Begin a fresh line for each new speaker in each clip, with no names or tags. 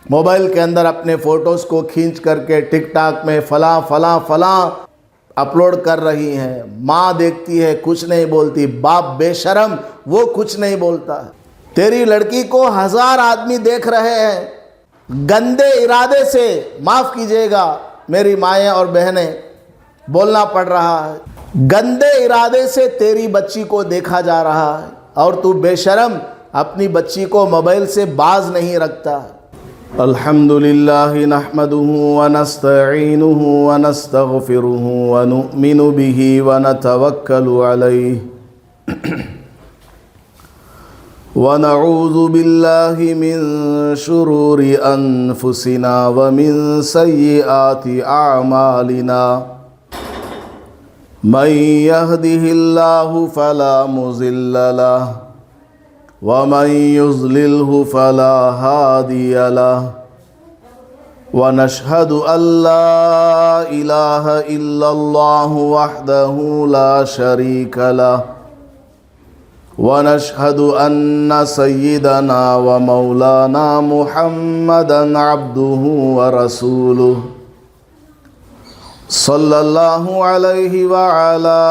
Mobile کے اندر اپنے photos کو کھینچ کر کے ٹک ٹاک میں فلاں فلاں فلاں اپلوڈ کر رہی ہیں۔ ماں دیکھتی ہے کچھ نہیں بولتی، باپ بے شرم وہ کچھ نہیں بولتا۔ تیری لڑکی کو 1000 آدمی دیکھ رہے ہیں، گندے ارادے سے، معاف کیجئے گا میری مائیں اور بہنیں، بولنا پڑ رہا ہے، گندے ارادے سے تیری بچی کو دیکھا جا رہا ہے، اور تو بے شرم اپنی بچی کو موبائل سے باز نہیں رکھتا۔ الحمدللہ نحمدہ ونستعینہ ونستغفرہ ونؤمن بہ ونتوکل علیہ ونعوذ باللہ من شرور انفسنا ومن سیئات اعمالنا من يهده الله فلا مضل له ومن يضلله فلا هادي له ونشهد أن لا إله إلا الله وحده لا شريك له ونشهد أن سيدنا ومولانا محمدا عبده ورسوله صلی اللہ علیہ وعلا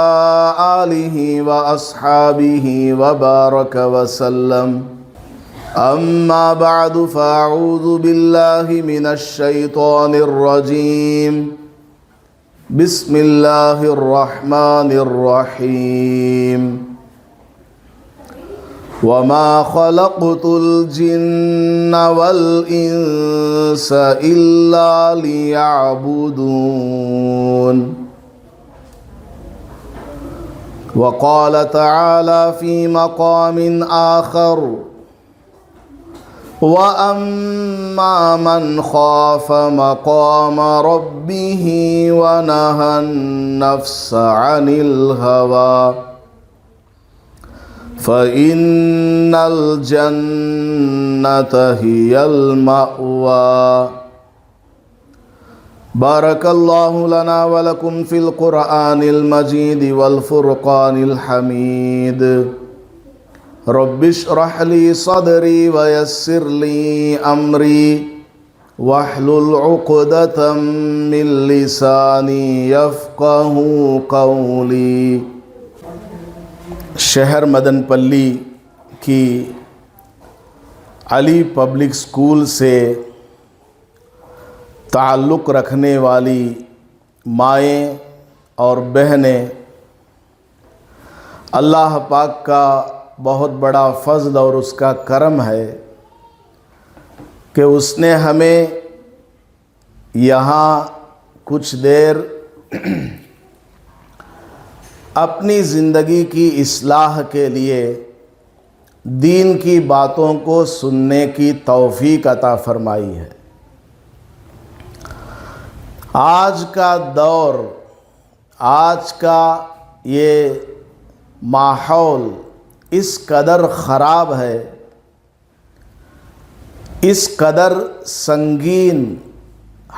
آلہ واصحابہ وبارک وسلم اما بعد فاعوذ باللہ من الشیطان الرجیم بسم اللہ الرحمن الرحیم وما خلقت الجن والإنس إلا ليعبدون وقال تعالى في مقام آخر وأما من خاف مقام ربه ونهى النفس عن الهوى فإن الجنة هي المأوى بارك الله لنا ولكم في القرآن المجيد والفرقان الحميد رب اشرح لي صدري ويسر لي أمري واحلل عقدة من لساني يفقه قولي۔ شہر مدن پلی کی علی پبلک اسکول سے تعلق رکھنے والی مائیں اور بہنیں، اللہ پاک کا بہت بڑا فضل اور اس کا کرم ہے کہ اس نے ہمیں یہاں کچھ دیر اپنی زندگی کی اصلاح کے لیے دین کی باتوں کو سننے کی توفیق عطا فرمائی ہے۔ آج کا دور، آج کا یہ ماحول اس قدر خراب ہے، اس قدر سنگین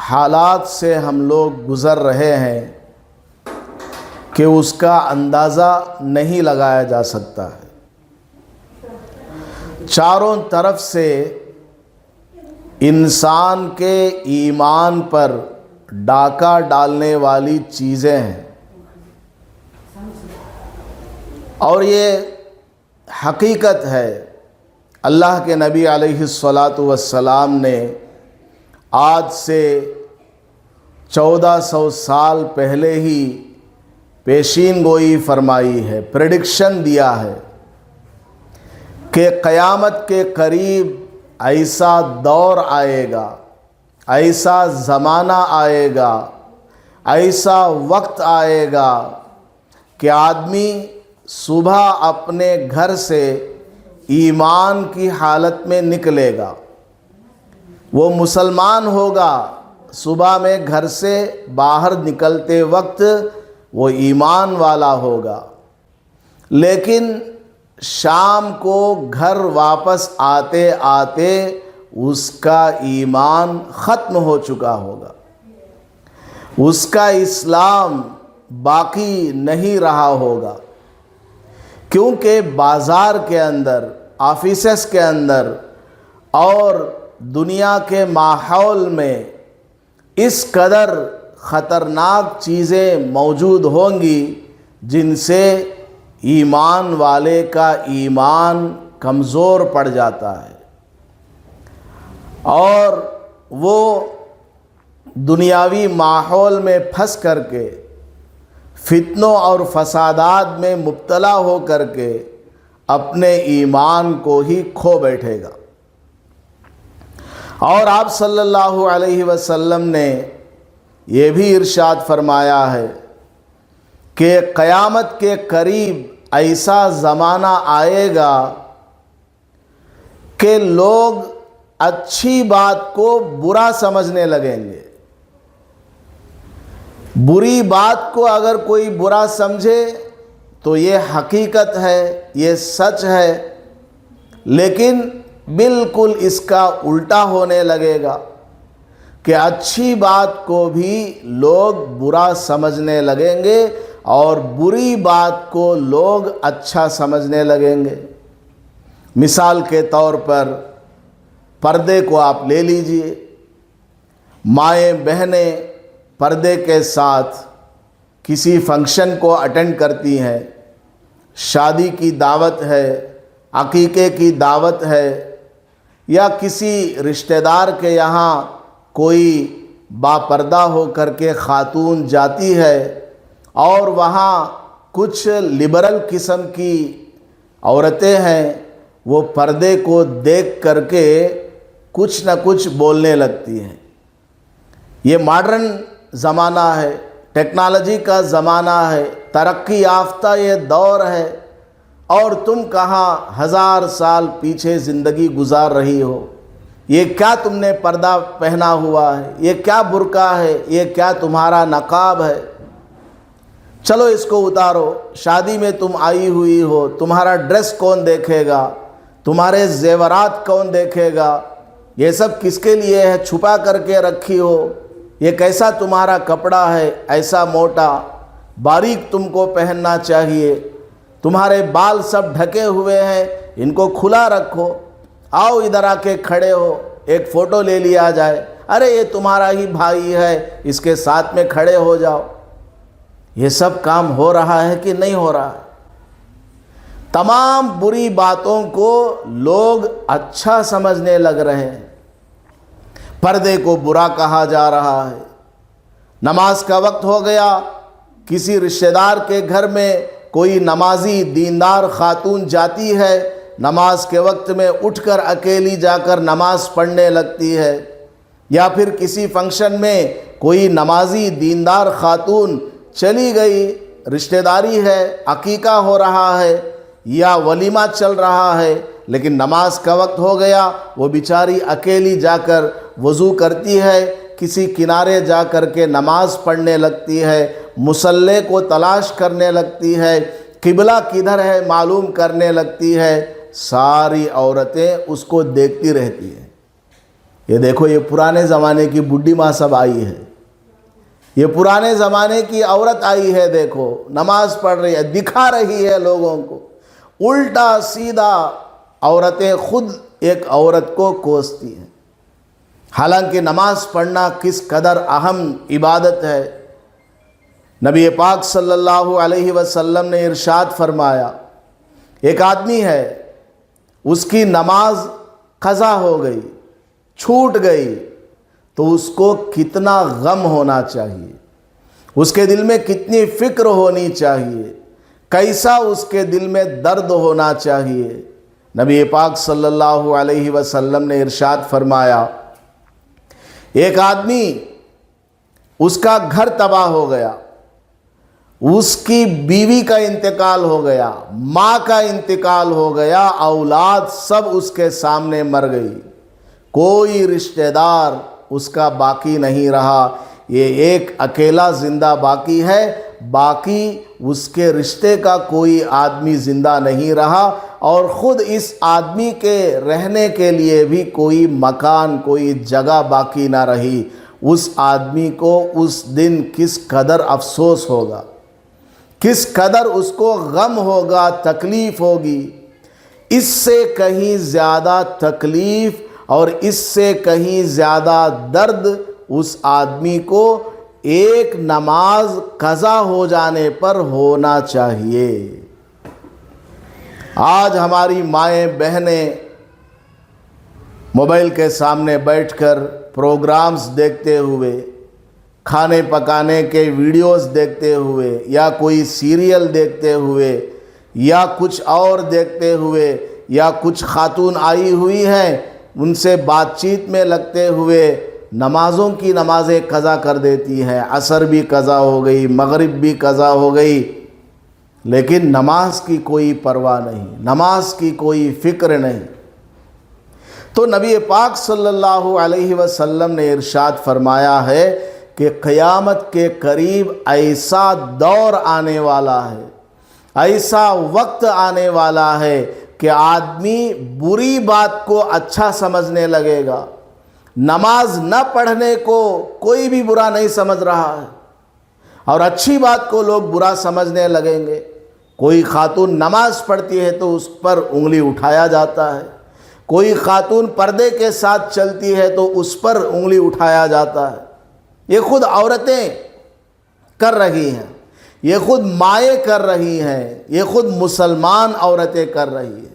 حالات سے ہم لوگ گزر رہے ہیں کہ اس کا اندازہ نہیں لگایا جا سکتا ہے۔ چاروں طرف سے انسان کے ایمان پر ڈاکہ ڈالنے والی چیزیں ہیں، اور یہ حقیقت ہے۔ اللہ کے نبی علیہ الصلاۃ نے آج سے 1400 سال پہلے ہی پیشین گوئی فرمائی ہے، پریڈکشن دیا ہے کہ قیامت کے قریب ایسا دور آئے گا، ایسا زمانہ آئے گا، ایسا وقت آئے گا کہ آدمی صبح اپنے گھر سے ایمان کی حالت میں نکلے گا، وہ مسلمان ہوگا، صبح میں گھر سے باہر نکلتے وقت وہ ایمان والا ہوگا، لیکن شام کو گھر واپس آتے آتے اس کا ایمان ختم ہو چکا ہوگا، اس کا اسلام باقی نہیں رہا ہوگا، کیونکہ بازار کے اندر، آفیسز کے اندر اور دنیا کے ماحول میں اس قدر خطرناک چیزیں موجود ہوں گی جن سے ایمان والے کا ایمان کمزور پڑ جاتا ہے اور وہ دنیاوی ماحول میں پھنس کر کے فتنوں اور فسادات میں مبتلا ہو کر کے اپنے ایمان کو ہی کھو بیٹھے گا۔ اور آپ صلی اللہ علیہ وسلم نے یہ بھی ارشاد فرمایا ہے کہ قیامت کے قریب ایسا زمانہ آئے گا کہ لوگ اچھی بات کو برا سمجھنے لگیں گے۔ بری بات کو اگر کوئی برا سمجھے تو یہ حقیقت ہے، یہ سچ ہے، لیکن بالکل اس کا الٹا ہونے لگے گا کہ اچھی بات کو بھی لوگ برا سمجھنے لگیں گے اور بری بات کو لوگ اچھا سمجھنے لگیں گے۔ مثال کے طور پر پردے کو آپ لے لیجئے، مائیں بہنیں پردے کے ساتھ کسی فنکشن کو اٹینڈ کرتی ہیں، شادی کی دعوت ہے، عقیقے کی دعوت ہے، یا کسی رشتہ دار کے یہاں کوئی باپردہ ہو کر کے خاتون جاتی ہے اور وہاں کچھ لبرل قسم کی عورتیں ہیں، وہ پردے کو دیکھ کر کے کچھ نہ کچھ بولنے لگتی ہیں۔ یہ ماڈرن زمانہ ہے، ٹیکنالوجی کا زمانہ ہے، ترقی یافتہ یہ دور ہے، اور تم کہاں 1000 سال پیچھے زندگی گزار رہی ہو۔ یہ کیا تم نے پردہ پہنا ہوا ہے، یہ کیا برقع ہے، یہ کیا تمہارا نقاب ہے، چلو اس کو اتارو، شادی میں تم آئی ہوئی ہو، تمہارا ڈریس کون دیکھے گا، تمہارے زیورات کون دیکھے گا، یہ سب کس کے لیے ہے، چھپا کر کے رکھی ہو، یہ کیسا تمہارا کپڑا ہے، ایسا موٹا باریک تم کو پہننا چاہیے، تمہارے بال سب ڈھکے ہوئے ہیں، ان کو کھلا رکھو، آؤ ادھر آ کے کھڑے ہو، ایک فوٹو لے لیا جائے، ارے یہ تمہارا ہی بھائی ہے، اس کے ساتھ میں کھڑے ہو جاؤ۔ یہ سب کام ہو رہا ہے کہ نہیں ہو رہا ہے؟ تمام بری باتوں کو لوگ اچھا سمجھنے لگ رہے ہیں۔ پردے کو برا کہا جا رہا ہے۔ نماز کا وقت ہو گیا، کسی رشتہ دار کے گھر میں کوئی نمازی دیندار خاتون جاتی ہے، نماز کے وقت میں اٹھ کر اکیلی جا کر نماز پڑھنے لگتی ہے، یا پھر کسی فنکشن میں کوئی نمازی دیندار خاتون چلی گئی، رشتہ داری ہے، عقیقہ ہو رہا ہے یا ولیمہ چل رہا ہے، لیکن نماز کا وقت ہو گیا، وہ بیچاری اکیلی جا کر وضو کرتی ہے، کسی کنارے جا کر کے نماز پڑھنے لگتی ہے، مصلی کو تلاش کرنے لگتی ہے، قبلہ کدھر ہے معلوم کرنے لگتی ہے، ساری عورتیں اس کو دیکھتی رہتی ہیں۔ یہ دیکھو، یہ پرانے زمانے کی بڈھی ماں سب آئی ہے، یہ پرانے زمانے کی عورت آئی ہے، دیکھو نماز پڑھ رہی ہے، دکھا رہی ہے لوگوں کو۔ الٹا سیدھا عورتیں خود ایک عورت کو کوستی ہیں، حالانکہ نماز پڑھنا کس قدر اہم عبادت ہے۔ نبی پاک صلی اللہ علیہ وسلم نے ارشاد فرمایا، ایک آدمی ہے، اس کی نماز قضا ہو گئی، چھوٹ گئی، تو اس کو کتنا غم ہونا چاہیے، اس کے دل میں کتنی فکر ہونی چاہیے، کیسا اس کے دل میں درد ہونا چاہیے۔ نبی پاک صلی اللہ علیہ وسلم نے ارشاد فرمایا، ایک آدمی، اس کا گھر تباہ ہو گیا، اس کی بیوی کا انتقال ہو گیا، ماں کا انتقال ہو گیا، اولاد سب اس کے سامنے مر گئی، کوئی رشتہ دار اس کا باقی نہیں رہا، یہ ایک اکیلا زندہ باقی ہے، باقی اس کے رشتے کا کوئی آدمی زندہ نہیں رہا، اور خود اس آدمی کے رہنے کے لیے بھی کوئی مکان، کوئی جگہ باقی نہ رہی۔ اس آدمی کو اس دن کس قدر افسوس ہوگا، کس قدر اس کو غم ہوگا، تکلیف ہوگی۔ اس سے کہیں زیادہ تکلیف اور اس سے کہیں زیادہ درد اس آدمی کو ایک نماز قضا ہو جانے پر ہونا چاہیے۔ آج ہماری مائیں بہنیں موبائل کے سامنے بیٹھ کر پروگرامز دیکھتے ہوئے، کھانے پکانے کے ویڈیوز دیکھتے ہوئے، یا کوئی سیریل دیکھتے ہوئے، یا کچھ اور دیکھتے ہوئے، یا کچھ خاتون آئی ہوئی ہیں ان سے بات چیت میں لگتے ہوئے نمازوں کی نمازیں قضا کر دیتی ہیں۔ عصر بھی قضا ہو گئی، مغرب بھی قضا ہو گئی، لیکن نماز کی کوئی پرواہ نہیں، نماز کی کوئی فکر نہیں۔ تو نبی پاک صلی اللہ علیہ وسلم نے ارشاد فرمایا ہے کہ قیامت کے قریب ایسا دور آنے والا ہے، ایسا وقت آنے والا ہے کہ آدمی بری بات کو اچھا سمجھنے لگے گا۔ نماز نہ پڑھنے کو کوئی بھی برا نہیں سمجھ رہا ہے، اور اچھی بات کو لوگ برا سمجھنے لگیں گے۔ کوئی خاتون نماز پڑھتی ہے تو اس پر انگلی اٹھایا جاتا ہے، کوئی خاتون پردے کے ساتھ چلتی ہے تو اس پر انگلی اٹھایا جاتا ہے۔ یہ خود عورتیں کر رہی ہیں، یہ خود مائیں کر رہی ہیں، یہ خود مسلمان عورتیں کر رہی ہیں۔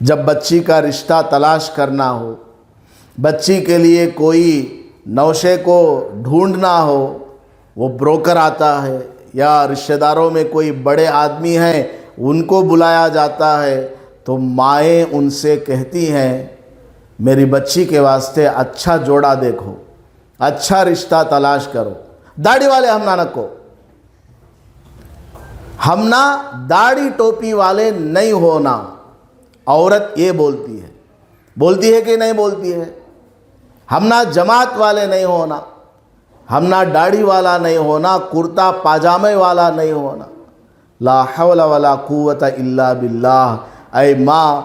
جب بچی کا رشتہ تلاش کرنا ہو، بچی کے لیے کوئی نوشے کو ڈھونڈنا ہو، وہ بروکر آتا ہے، یا رشتہ داروں میں کوئی بڑے آدمی ہیں ان کو بلایا جاتا ہے، تو مائیں ان سے کہتی ہیں میری بچی کے واسطے اچھا جوڑا دیکھو، اچھا رشتہ تلاش کرو، داڑھی والے ہم نہ نکو، ہم نہ داڑھی ٹوپی والے نہیں ہونا۔ عورت یہ بولتی ہے کہ نہیں بولتی ہے؟ ہم نہ جماعت والے نہیں ہونا، ہم نہ داڑھی والا نہیں ہونا، کرتا پاجامے والا نہیں ہونا۔ لا حول ولا قوت الا باللہ۔ اے ماں،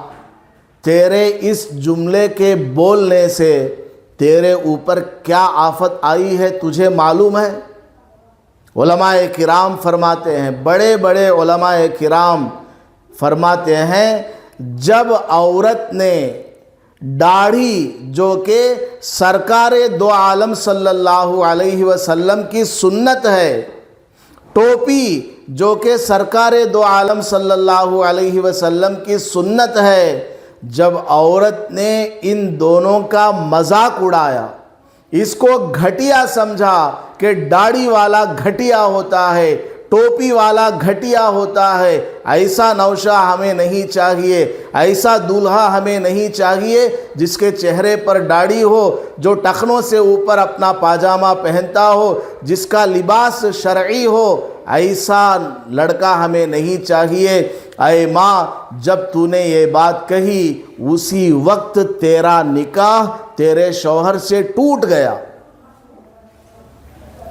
تیرے اس جملے کے بولنے سے تیرے اوپر کیا آفت آئی ہے تجھے معلوم ہے؟ علماء کرام فرماتے ہیں، بڑے بڑے علماء کرام فرماتے ہیں، جب عورت نے داڑھی جو کہ سرکار دو عالم صلی اللہ علیہ وسلم کی سنت ہے، ٹوپی جو کہ سرکار دو عالم صلی اللہ علیہ وسلم کی سنت ہے، جب عورت نے ان دونوں کا مذاق اڑایا، اس کو گھٹیا سمجھا کہ داڑھی والا گھٹیا ہوتا ہے، ٹوپی والا گھٹیا ہوتا ہے، ایسا نوشہ ہمیں نہیں چاہیے، ایسا دولہا ہمیں نہیں چاہیے جس کے چہرے پر داڑھی ہو، جو ٹخنوں سے اوپر اپنا پاجامہ پہنتا ہو، جس کا لباس شرعی ہو، ایسا لڑکا ہمیں نہیں چاہیے۔ اے ماں، جب تو نے یہ بات کہی اسی وقت تیرا نکاح تیرے شوہر سے ٹوٹ گیا،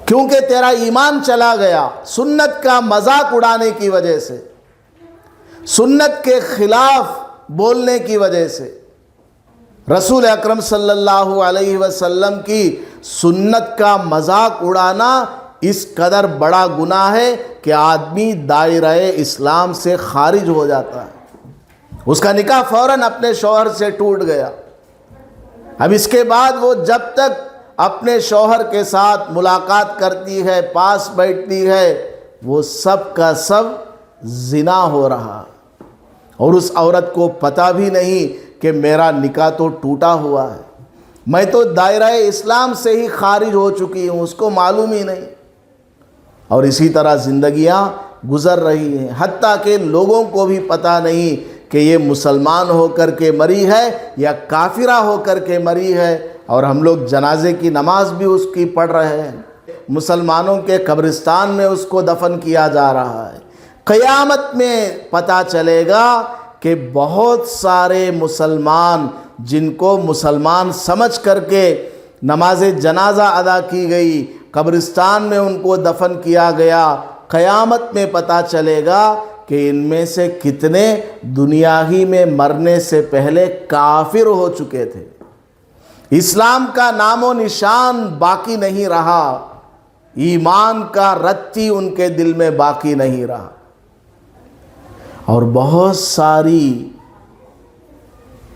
کیونکہ تیرا ایمان چلا گیا سنت کا مذاق اڑانے کی وجہ سے، سنت کے خلاف بولنے کی وجہ سے۔ رسول اکرم صلی اللہ علیہ وسلم کی سنت کا مذاق اڑانا اس قدر بڑا گناہ ہے کہ آدمی دائرہ اسلام سے خارج ہو جاتا ہے۔ اس کا نکاح فوراً اپنے شوہر سے ٹوٹ گیا۔ اب اس کے بعد وہ جب تک اپنے شوہر کے ساتھ ملاقات کرتی ہے، پاس بیٹھتی ہے، وہ سب کا سب زنا ہو رہا، اور اس عورت کو پتہ بھی نہیں کہ میرا نکاح تو ٹوٹا ہوا ہے، میں تو دائرہ اسلام سے ہی خارج ہو چکی ہوں، اس کو معلوم ہی نہیں۔ اور اسی طرح زندگیاں گزر رہی ہیں، حتیٰ کہ لوگوں کو بھی پتہ نہیں کہ یہ مسلمان ہو کر کے مری ہے یا کافرہ ہو کر کے مری ہے، اور ہم لوگ جنازے کی نماز بھی اس کی پڑھ رہے ہیں، مسلمانوں کے قبرستان میں اس کو دفن کیا جا رہا ہے۔ قیامت میں پتہ چلے گا کہ بہت سارے مسلمان جن کو مسلمان سمجھ کر کے نماز جنازہ ادا کی گئی، قبرستان میں ان کو دفن کیا گیا، قیامت میں پتہ چلے گا کہ ان میں سے کتنے دنیا ہی میں مرنے سے پہلے کافر ہو چکے تھے، اسلام کا نام و نشان باقی نہیں رہا، ایمان کا رتی ان کے دل میں باقی نہیں رہا۔ اور بہت ساری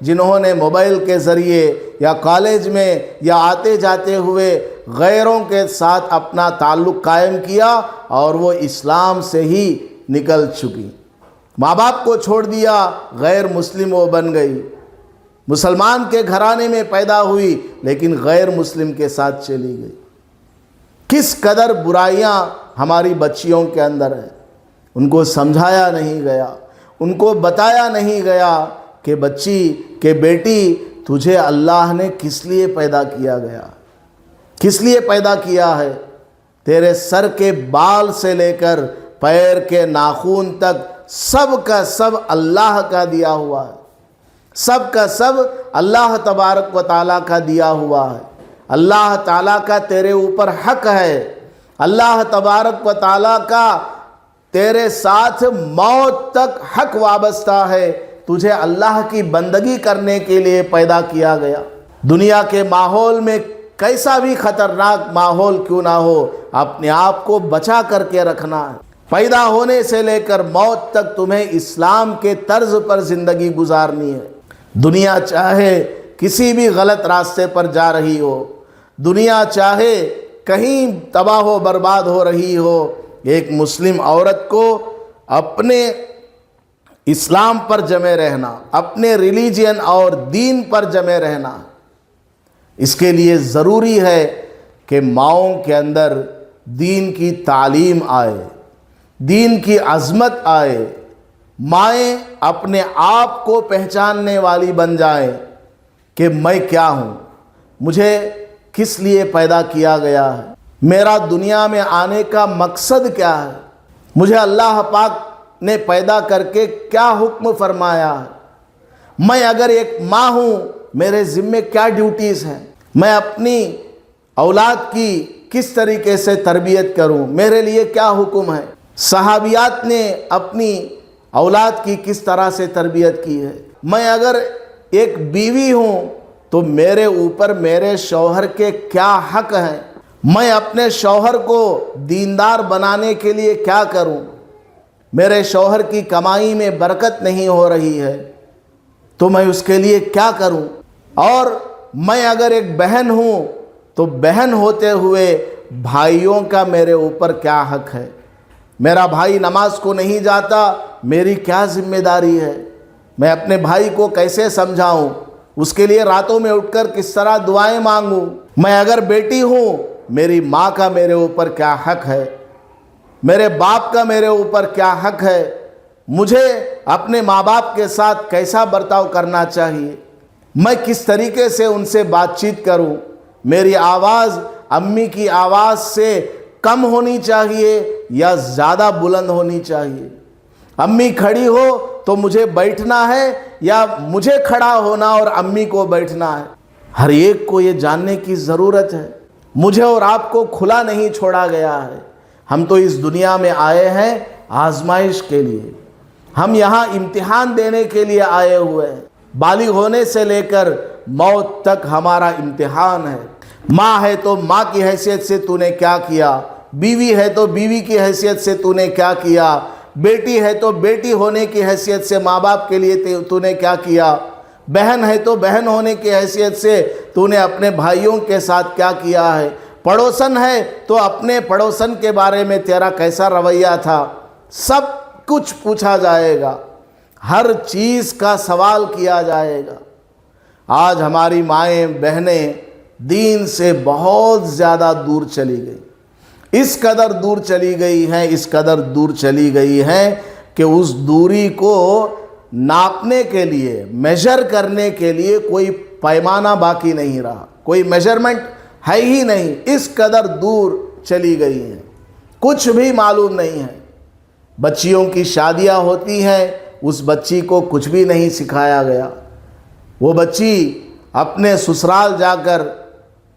جنہوں نے موبائل کے ذریعے یا کالج میں یا آتے جاتے ہوئے غیروں کے ساتھ اپنا تعلق قائم کیا اور وہ اسلام سے ہی نکل چکی. ماں باپ کو چھوڑ دیا، غیر مسلم وہ بن گئی. مسلمان کے گھرانے میں پیدا ہوئی لیکن غیر مسلم کے ساتھ چلی گئی. کس قدر برائیاں ہماری بچیوں کے اندر ہیں. ان کو سمجھایا نہیں گیا، ان کو بتایا نہیں گیا کہ بچی کہ بیٹی تجھے اللہ نے کس لیے پیدا کیا گیا، کس لیے پیدا کیا ہے. تیرے سر کے بال سے لے کر پیر کے ناخن تک سب کا سب اللہ کا دیا ہوا ہے، سب کا سب اللہ تبارک و تعالیٰ کا دیا ہوا ہے. اللہ تعالیٰ کا تیرے اوپر حق ہے، اللہ تبارک و تعالیٰ کا تیرے ساتھ موت تک حق وابستہ ہے. تجھے اللہ کی بندگی کرنے کے لیے پیدا کیا گیا. دنیا کے ماحول میں کیسا بھی خطرناک ماحول کیوں نہ ہو، اپنے آپ کو بچا کر کے رکھنا ہے. پیدا ہونے سے لے کر موت تک تمہیں اسلام کے طرز پر زندگی گزارنی ہے. دنیا چاہے کسی بھی غلط راستے پر جا رہی ہو، دنیا چاہے کہیں تباہ و برباد ہو رہی ہو، ایک مسلم عورت کو اپنے اسلام پر جمے رہنا، اپنے ریلیجن اور دین پر جمے رہنا. اس کے لیے ضروری ہے کہ ماؤں کے اندر دین کی تعلیم آئے، دین کی عظمت آئے. مائیں اپنے آپ کو پہچاننے والی بن جائیں کہ میں کیا ہوں، مجھے کس لیے پیدا کیا گیا ہے، میرا دنیا میں آنے کا مقصد کیا ہے، مجھے اللہ پاک نے پیدا کر کے کیا حکم فرمایا ہے. میں اگر ایک ماں ہوں میرے ذمے کیا ڈیوٹیز ہیں، میں اپنی اولاد کی کس طریقے سے تربیت کروں، میرے لیے کیا حکم ہے. صحابیات نے اپنی اولاد کی کس طرح سے تربیت کی ہے. میں اگر ایک بیوی ہوں تو میرے اوپر میرے شوہر کے کیا حق ہیں، میں اپنے شوہر کو دیندار بنانے کے لیے کیا کروں. میرے شوہر کی کمائی میں برکت نہیں ہو رہی ہے تو میں اس کے لیے کیا کروں. اور میں اگر ایک بہن ہوں تو بہن ہوتے ہوئے بھائیوں کا میرے اوپر کیا حق ہے. میرا بھائی نماز کو نہیں جاتا، میری کیا ذمہ داری ہے، میں اپنے بھائی کو کیسے سمجھاؤں، اس کے لیے راتوں میں اٹھ کر کس طرح دعائیں مانگوں. میں اگر بیٹی ہوں میری ماں کا میرے اوپر کیا حق ہے، میرے باپ کا میرے اوپر کیا حق ہے، مجھے اپنے ماں باپ کے ساتھ کیسا برتاؤ کرنا چاہیے، میں کس طریقے سے ان سے بات چیت کروں. میری آواز امی کی آواز سے کم ہونی چاہیے یا زیادہ بلند ہونی چاہیے. امی کھڑی ہو تو مجھے بیٹھنا ہے یا مجھے کھڑا ہونا اور امی کو بیٹھنا ہے. ہر ایک کو یہ جاننے کی ضرورت ہے. مجھے اور آپ کو کھلا نہیں چھوڑا گیا ہے. ہم تو اس دنیا میں آئے ہیں آزمائش کے لیے، ہم یہاں امتحان دینے کے لیے آئے ہوئے ہیں. بالغ ہونے سے لے کر موت تک ہمارا امتحان ہے. ماں ہے تو ماں کی حیثیت سے تو نے کیا کیا، بیوی ہے تو بیوی کی حیثیت سے تو نے کیا کیا، بیٹی ہے تو بیٹی ہونے کی حیثیت سے ماں باپ کے لیے تو نے کیا کیا، بہن ہے تو بہن ہونے کی حیثیت سے تو نے اپنے بھائیوں کے ساتھ کیا کیا ہے، پڑوسن ہے تو اپنے پڑوسن کے بارے میں تیرا کیسا رویہ تھا. سب کچھ پوچھا جائے گا، ہر چیز کا سوال کیا جائے گا. آج ہماری مائیں بہنیں دین سے بہت زیادہ دور چلی گئی. اس قدر دور چلی گئی ہیں، اس قدر دور چلی گئی ہیں کہ اس دوری کو ناپنے کے لیے، میجر کرنے کے لیے کوئی پیمانہ باقی نہیں رہا، کوئی میجرمنٹ ہے ہی نہیں. اس قدر دور چلی گئی ہیں، کچھ بھی معلوم نہیں ہے. بچیوں کی شادیاں ہوتی ہیں، اس بچی کو کچھ بھی نہیں سکھایا گیا. وہ بچی اپنے سسرال جا کر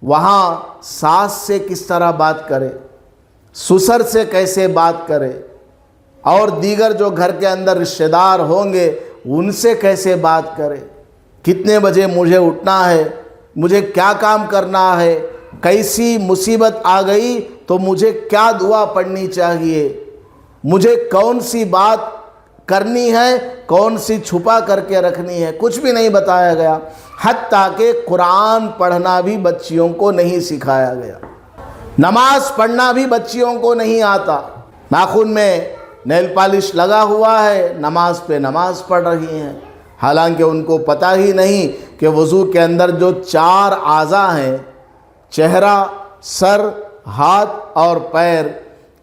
وہاں ساس سے کس طرح بات کرے، سسر سے کیسے بات کرے، اور دیگر جو گھر کے اندر رشتہ دار ہوں گے ان سے کیسے بات کرے، کتنے بجے مجھے اٹھنا ہے، مجھے کیا کام کرنا ہے، کیسی مصیبت آ گئی تو مجھے کیا دعا پڑھنی چاہیے، مجھے کون سی بات کرنی ہے، کون سی چھپا کر کے رکھنی ہے، کچھ بھی نہیں بتایا گیا۔ حتیٰ کہ قرآن پڑھنا بھی بچیوں کو نہیں سکھایا گیا، نماز پڑھنا بھی بچیوں کو نہیں آتا۔ ناخن میں نیل پالش لگا ہوا ہے، نماز پہ نماز پڑھ رہی ہیں، حالانکہ ان کو پتہ ہی نہیں کہ وضو کے اندر جو 4 اعضاء ہیں، چہرہ، سر، ہاتھ اور پیر،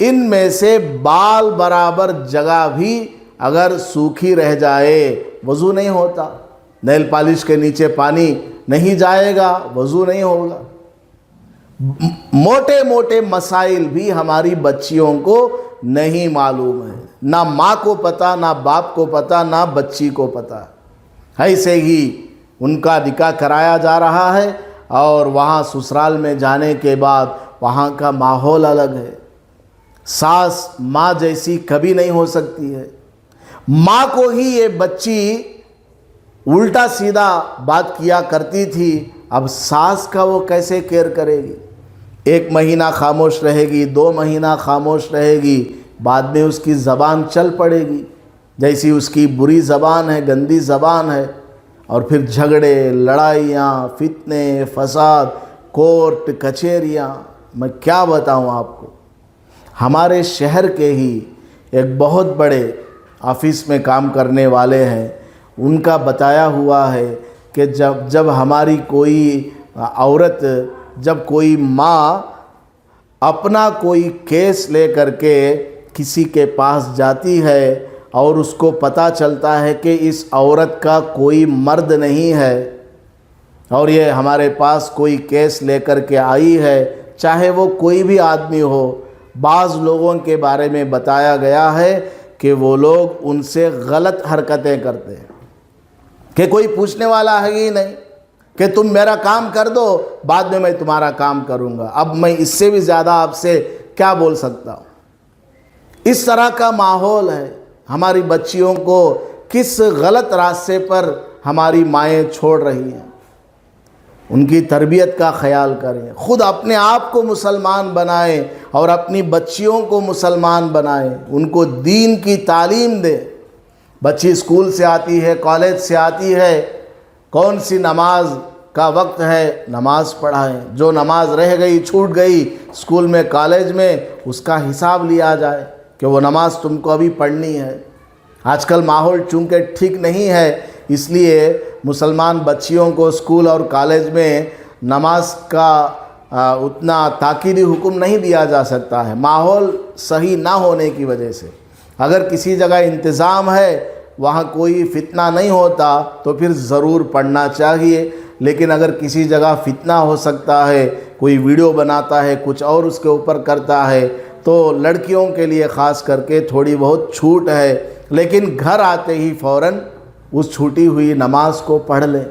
ان میں سے بال برابر جگہ بھی اگر سوکھی رہ جائے وضو نہیں ہوتا۔ نیل پالش کے نیچے پانی نہیں جائے گا، وضو نہیں ہوگا۔ موٹے موٹے مسائل بھی ہماری بچیوں کو نہیں معلوم ہے، نہ ماں کو پتہ، نہ باپ کو پتہ، نہ بچی کو پتہ۔ ایسے ہی ان کا نکاح کرایا جا رہا ہے، اور وہاں سسرال میں جانے کے بعد وہاں کا ماحول الگ ہے۔ ساس ماں جیسی کبھی نہیں ہو سکتی ہے۔ ماں کو ہی یہ بچی الٹا سیدھا بات کیا کرتی تھی، اب ساس کا وہ کیسے کیئر کرے گی؟ 1 مہینہ خاموش رہے گی، 2 مہینہ خاموش رہے گی، بعد میں اس کی زبان چل پڑے گی، جیسی اس کی بری زبان ہے، گندی زبان ہے، اور پھر جھگڑے، لڑائیاں، فتنے، فساد، کورٹ کچہریاں، میں کیا بتاؤں آپ کو۔ ہمارے شہر کے ہی ایک بہت بڑے آفس میں کام کرنے والے ہیں، ان کا بتایا ہوا ہے کہ جب ہماری کوئی عورت، جب کوئی ماں اپنا کوئی کیس لے کر کے کسی کے پاس جاتی ہے اور اس کو پتہ چلتا ہے کہ اس عورت کا کوئی مرد نہیں ہے اور یہ ہمارے پاس کوئی کیس لے کر کے آئی ہے، چاہے وہ کوئی بھی آدمی ہو، بعض لوگوں کے بارے میں بتایا گیا ہے کہ وہ لوگ ان سے غلط حرکتیں کرتے ہیں، کہ کوئی پوچھنے والا ہے ہی نہیں، کہ تم میرا کام کر دو، بعد میں تمہارا کام کروں گا، اب میں اس سے بھی زیادہ آپ سے کیا بول سکتا ہوں۔ اس طرح کا ماحول ہے۔ ہماری بچیوں کو کس غلط راستے پر ہماری مائیں چھوڑ رہی ہیں۔ ان کی تربیت کا خیال کریں، خود اپنے آپ کو مسلمان بنائیں اور اپنی بچیوں کو مسلمان بنائیں، ان کو دین کی تعلیم دیں۔ بچی اسکول سے آتی ہے، کالج سے آتی ہے، کون سی نماز کا وقت ہے، نماز پڑھائیں، جو نماز رہ گئی، چھوٹ گئی اسکول میں، کالج میں، اس کا حساب لیا جائے کہ وہ نماز تم کو ابھی پڑھنی ہے۔ آج کل ماحول چونکہ ٹھیک نہیں ہے، اس لیے مسلمان بچیوں کو اسکول اور کالج میں نماز کا اتنا تاکیدی حکم نہیں دیا جا سکتا ہے، ماحول صحیح نہ ہونے کی وجہ سے۔ اگر کسی جگہ انتظام ہے، وہاں کوئی فتنہ نہیں ہوتا تو پھر ضرور پڑھنا چاہیے، لیکن اگر کسی جگہ فتنہ ہو سکتا ہے، کوئی ویڈیو بناتا ہے، کچھ اور اس کے اوپر کرتا ہے، تو لڑکیوں کے لیے خاص کر کے تھوڑی بہت چھوٹ ہے، لیکن گھر آتے ہی فوراً اس چھوٹی ہوئی نماز کو پڑھ لیں۔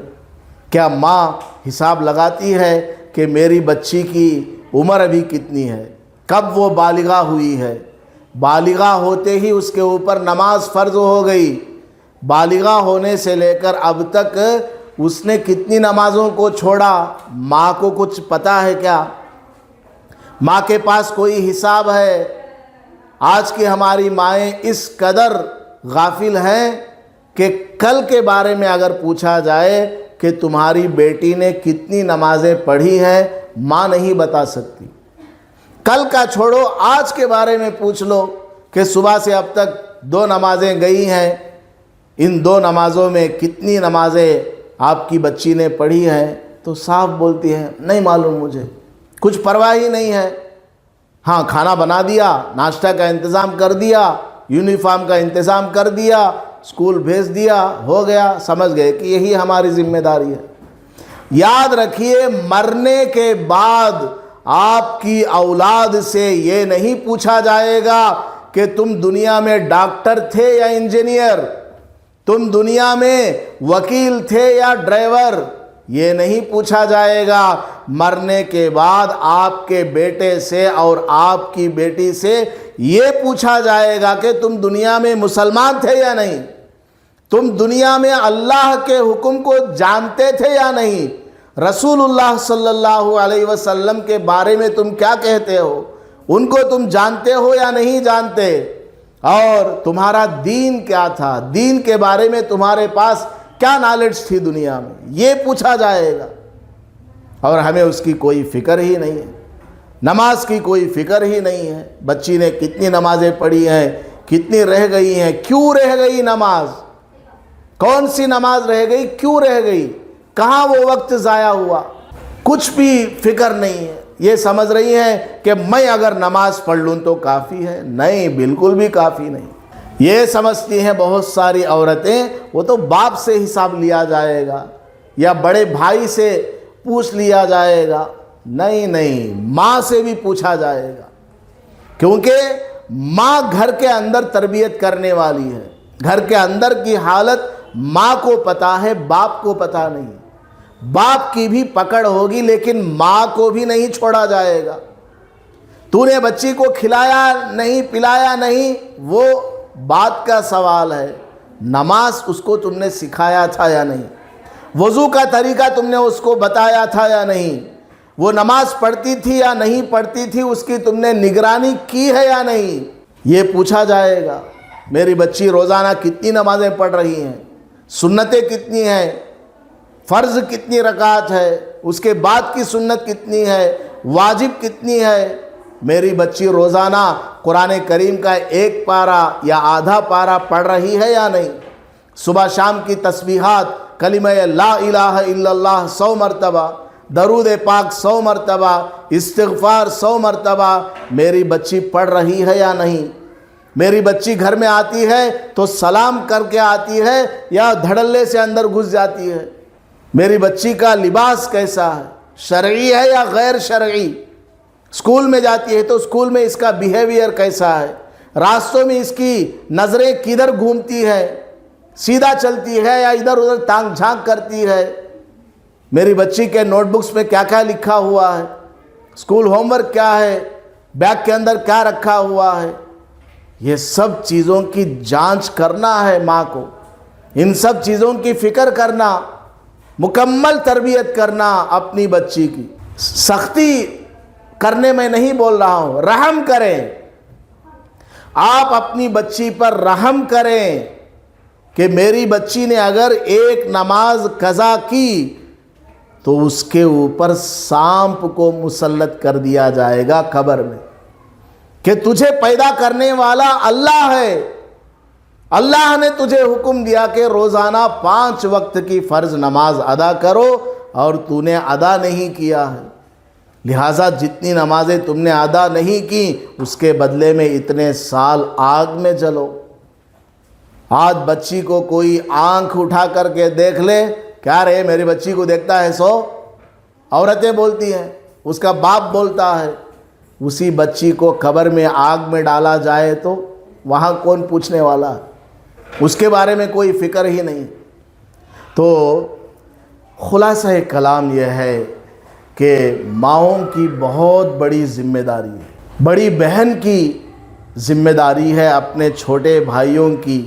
کیا ماں حساب لگاتی ہے کہ میری بچی کی عمر ابھی کتنی ہے، کب وہ بالغہ ہوئی ہے؟ بالغہ ہوتے ہی اس کے اوپر نماز فرض ہو گئی۔ بالغہ ہونے سے لے کر اب تک اس نے کتنی نمازوں کو چھوڑا، ماں کو کچھ پتہ ہے کیا؟ ماں کے پاس کوئی حساب ہے؟ آج کی ہماری مائیں اس قدر غافل ہیں کہ کل کے بارے میں اگر پوچھا جائے کہ تمہاری بیٹی نے کتنی نمازیں پڑھی ہیں، ماں نہیں بتا سکتی۔ کل کا چھوڑو، آج کے بارے میں پوچھ لو کہ صبح سے اب تک 2 نمازیں گئی ہیں، ان 2 نمازوں میں کتنی نمازیں آپ کی بچی نے پڑھی ہیں، تو صاف بولتی ہے نہیں معلوم مجھے، کچھ پرواہ ہی نہیں ہے۔ ہاں، کھانا بنا دیا، ناشتہ کا انتظام کر دیا، یونیفارم کا انتظام کر دیا، اسکول بھیج دیا، ہو گیا، سمجھ گئے کہ یہی ہماری ذمہ داری ہے۔ یاد رکھیے، مرنے کے بعد آپ کی اولاد سے یہ نہیں پوچھا جائے گا کہ تم دنیا میں ڈاکٹر تھے یا انجینئر، تم دنیا میں وکیل تھے یا ڈرائیور، یہ نہیں پوچھا جائے گا۔ مرنے کے بعد آپ کے بیٹے سے اور آپ کی بیٹی سے یہ پوچھا جائے گا کہ تم دنیا میں مسلمان تھے یا نہیں، تم دنیا میں اللہ کے حکم کو جانتے تھے یا نہیں، رسول اللہ صلی اللہ علیہ وسلم کے بارے میں تم کیا کہتے ہو، ان کو تم جانتے ہو یا نہیں جانتے۔ اور تمہارا دین کیا تھا، دین کے بارے میں تمہارے پاس کیا نالج تھی دنیا میں، یہ پوچھا جائے گا۔ اور ہمیں اس کی کوئی فکر ہی نہیں ہے، نماز کی کوئی فکر ہی نہیں ہے۔ بچی نے کتنی نمازیں پڑھی ہیں، کتنی رہ گئی ہیں، کیوں رہ گئی نماز، کون سی نماز رہ گئی، کیوں رہ گئی، کہاں وہ وقت ضائع ہوا، کچھ بھی فکر نہیں ہے۔ یہ سمجھ رہی ہیں کہ میں اگر نماز پڑھ لوں تو کافی ہے، نہیں، بالکل بھی کافی نہیں۔ یہ سمجھتی ہیں بہت ساری عورتیں وہ تو باپ سے حساب لیا جائے گا یا بڑے بھائی سے پوچھ لیا جائے گا، نہیں نہیں، ماں سے بھی پوچھا جائے گا، کیونکہ ماں گھر کے اندر تربیت کرنے والی ہے۔ گھر کے اندر کی حالت ماں کو پتا ہے، باپ کو پتا نہیں۔ باپ کی بھی پکڑ ہوگی لیکن ماں کو بھی نہیں چھوڑا جائے گا۔ تو نے بچی کو کھلایا نہیں، پلایا نہیں، وہ بات کا سوال ہے۔ نماز اس کو تم نے سکھایا تھا یا نہیں، وضو کا طریقہ تم نے اس کو بتایا تھا یا نہیں، وہ نماز پڑھتی تھی یا نہیں پڑھتی تھی، اس کی تم نے نگرانی کی ہے یا نہیں، یہ پوچھا جائے گا۔ میری بچی روزانہ کتنی نمازیں پڑھ رہی ہیں، سنتیں کتنی ہیں، فرض کتنی رکعت ہے، اس کے بعد کی سنت کتنی ہے، واجب کتنی ہے۔ میری بچی روزانہ قرآن کریم کا ایک پارہ یا آدھا پارہ پڑھ رہی ہے یا نہیں، صبح شام کی تسبیحات، کلمہ لا الہ الا اللہ 100 مرتبہ، درود پاک 100 مرتبہ، استغفار 100 مرتبہ میری بچی پڑھ رہی ہے یا نہیں۔ میری بچی گھر میں آتی ہے تو سلام کر کے آتی ہے یا دھڑلے سے اندر گھس جاتی ہے۔ میری بچی کا لباس کیسا ہے، شرعی ہے یا غیر شرعی۔ اسکول میں جاتی ہے تو اسکول میں اس کا بیہیویئر کیسا ہے، راستوں میں اس کی نظریں کدھر گھومتی ہے، سیدھا چلتی ہے یا ادھر ادھر تانگ جھانک کرتی ہے۔ میری بچی کے نوٹ بکس میں کیا کیا لکھا ہوا ہے، اسکول ہوم ورک کیا ہے، بیگ کے اندر کیا رکھا ہوا ہے، یہ سب چیزوں کی جانچ کرنا ہے ماں کو، ان سب چیزوں کی فکر کرنا، مکمل تربیت کرنا اپنی بچی کی۔ سختی کرنے میں نہیں بول رہا ہوں، رحم کریں، آپ اپنی بچی پر رحم کریں کہ میری بچی نے اگر ایک نماز قضا کی تو اس کے اوپر سانپ کو مسلط کر دیا جائے گا قبر میں، کہ تجھے پیدا کرنے والا اللہ ہے، اللہ نے تجھے حکم دیا کہ روزانہ 5 وقت کی فرض نماز ادا کرو اور تو نے ادا نہیں کیا ہے، لہٰذا جتنی نمازیں تم نے ادا نہیں کی اس کے بدلے میں اتنے سال آگ میں جلو۔ آج بچی کو کوئی آنکھ اٹھا کر کے دیکھ لے، کیا رہے میری بچی کو دیکھتا ہے 100 عورتیں بولتی ہیں، اس کا باپ بولتا ہے، اسی بچی کو قبر میں آگ میں ڈالا جائے تو وہاں کون پوچھنے والا ہے، اس کے بارے میں کوئی فکر ہی نہیں۔ تو خلاصہ کلام یہ ہے کہ ماؤں کی بہت بڑی ذمہ داری ہے، بڑی بہن کی ذمہ داری ہے، اپنے چھوٹے بھائیوں کی،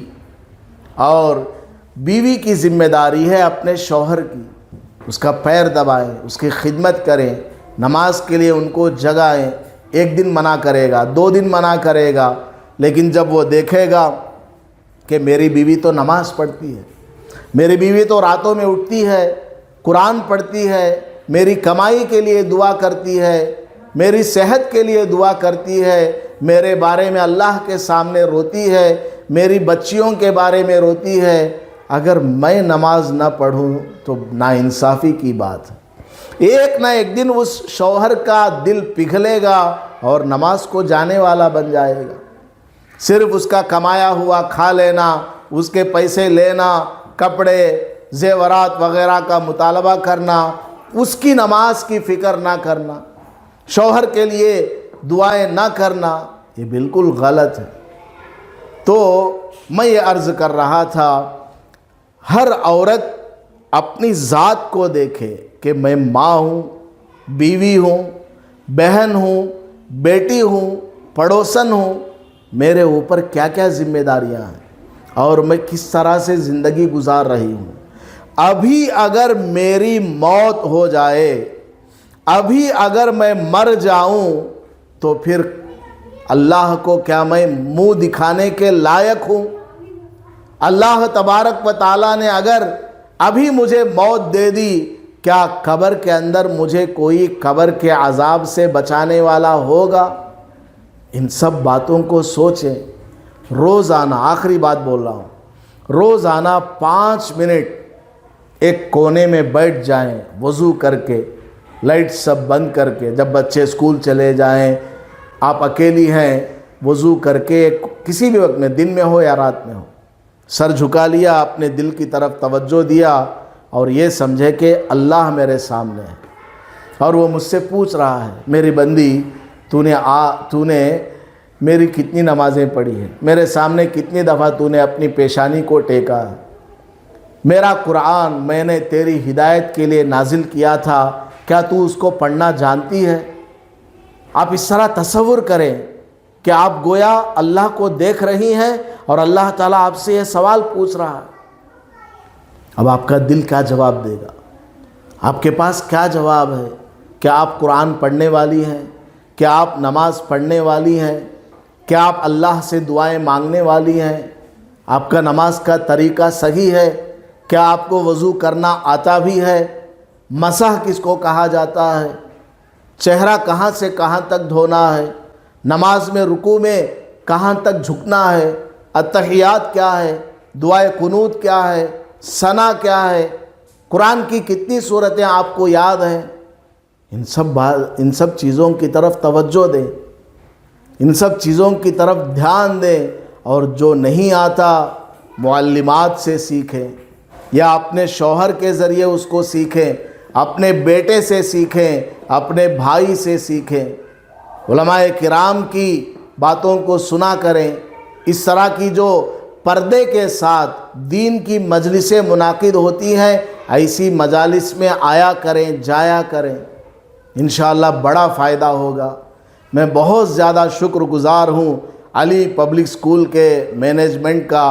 اور بیوی کی ذمہ داری ہے اپنے شوہر کی، اس کا پیر دبائیں، اس کی خدمت کریں، نماز کے لیے ان کو جگائیں۔ 1 دن منع کرے گا، 2 دن منع کرے گا، لیکن جب وہ دیکھے گا کہ میری بیوی تو نماز پڑھتی ہے، میری بیوی تو راتوں میں اٹھتی ہے، قرآن پڑھتی ہے، میری کمائی کے لیے دعا کرتی ہے، میری صحت کے لیے دعا کرتی ہے، میرے بارے میں اللہ کے سامنے روتی ہے، میری بچیوں کے بارے میں روتی ہے، اگر میں نماز نہ پڑھوں تو ناانصافی کی بات ہے۔ ایک نہ ایک دن اس شوہر کا دل پگھلے گا اور نماز کو جانے والا بن جائے گا۔ صرف اس کا کمایا ہوا کھا لینا، اس کے پیسے لینا، کپڑے زیورات وغیرہ کا مطالبہ کرنا، اس کی نماز کی فکر نہ کرنا، شوہر کے لیے دعائیں نہ کرنا، یہ بالکل غلط ہے۔ تو میں یہ عرض کر رہا تھا، ہر عورت اپنی ذات کو دیکھے کہ میں ماں ہوں، بیوی ہوں، بہن ہوں، بیٹی ہوں، پڑوسن ہوں، میرے اوپر کیا کیا ذمہ داریاں ہیں اور میں کس طرح سے زندگی گزار رہی ہوں۔ ابھی اگر میری موت ہو جائے، ابھی اگر میں مر جاؤں تو پھر اللہ کو کیا میں منہ دکھانے کے لائق ہوں؟ اللہ تبارک و تعالیٰ نے اگر ابھی مجھے موت دے دی، کیا قبر کے اندر مجھے کوئی قبر کے عذاب سے بچانے والا ہوگا؟ ان سب باتوں کو سوچیں۔ روزانہ، آخری بات بول رہا ہوں، روزانہ 5 منٹ ایک کونے میں بیٹھ جائیں، وضو کر کے، لائٹ سب بند کر کے، جب بچے اسکول چلے جائیں، آپ اکیلی ہیں، وضو کر کے کسی بھی وقت میں، دن میں ہو یا رات میں ہو، سر جھکا لیا، اپنے دل کی طرف توجہ دیا اور یہ سمجھے کہ اللہ میرے سامنے ہے اور وہ مجھ سے پوچھ رہا ہے، میری بندی تو نے میری کتنی نمازیں پڑھی ہیں، میرے سامنے کتنی دفعہ تو نے اپنی پیشانی کو ٹیکا ہے، میرا قرآن میں نے تیری ہدایت کے لیے نازل کیا تھا، کیا تو اس کو پڑھنا جانتی ہے؟ آپ اس طرح تصور کریں کہ آپ گویا اللہ کو دیکھ رہی ہیں اور اللہ تعالیٰ آپ سے یہ سوال پوچھ رہا ہے۔ اب آپ کا دل کیا جواب دے گا؟ آپ کے پاس کیا جواب ہے؟ کیا آپ قرآن پڑھنے والی ہیں؟ کیا آپ نماز پڑھنے والی ہیں؟ کیا آپ اللہ سے دعائیں مانگنے والی ہیں؟ آپ کا نماز کا طریقہ صحیح ہے؟ کیا آپ کو وضو کرنا آتا بھی ہے؟ مسح کس کو کہا جاتا ہے؟ چہرہ کہاں سے کہاں تک دھونا ہے؟ نماز میں رکوع میں کہاں تک جھکنا ہے؟ اتحیات کیا ہے؟ دعائے قنوت کیا ہے؟ ثنا کیا ہے؟ قرآن کی کتنی صورتیں آپ کو یاد ہیں؟ ان سب چیزوں کی طرف توجہ دیں، ان سب چیزوں کی طرف دھیان دیں، اور جو نہیں آتا معلمات سے سیکھیں، یا اپنے شوہر کے ذریعے اس کو سیکھیں، اپنے بیٹے سے سیکھیں، اپنے بھائی سے سیکھیں، علماء کرام کی باتوں کو سنا کریں۔ اس طرح کی جو پردے کے ساتھ دین کی مجلسیں منعقد ہوتی ہیں، ایسی مجالس میں آیا کریں، جایا کریں، انشاءاللہ بڑا فائدہ ہوگا۔ میں بہت زیادہ شکر گزار ہوں علی پبلک اسکول کے مینجمنٹ کا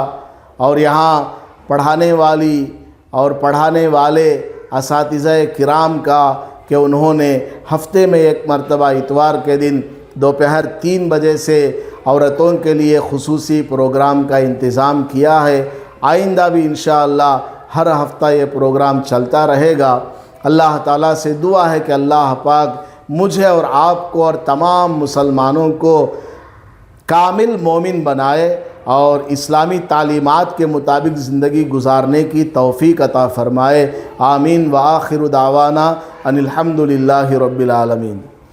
اور یہاں پڑھانے والی اور پڑھانے والے اساتذہ کرام کا کہ انہوں نے ہفتے میں ایک مرتبہ اتوار کے دن دوپہر 3 بجے سے عورتوں کے لیے خصوصی پروگرام کا انتظام کیا ہے۔ آئندہ بھی انشاءاللہ ہر ہفتہ یہ پروگرام چلتا رہے گا۔ اللہ تعالیٰ سے دعا ہے کہ اللہ پاک مجھے اور آپ کو اور تمام مسلمانوں کو کامل مومن بنائے اور اسلامی تعلیمات کے مطابق زندگی گزارنے کی توفیق عطا فرمائے۔ آمین۔ وآخر دعوانا ان الحمد للہ رب العالمین۔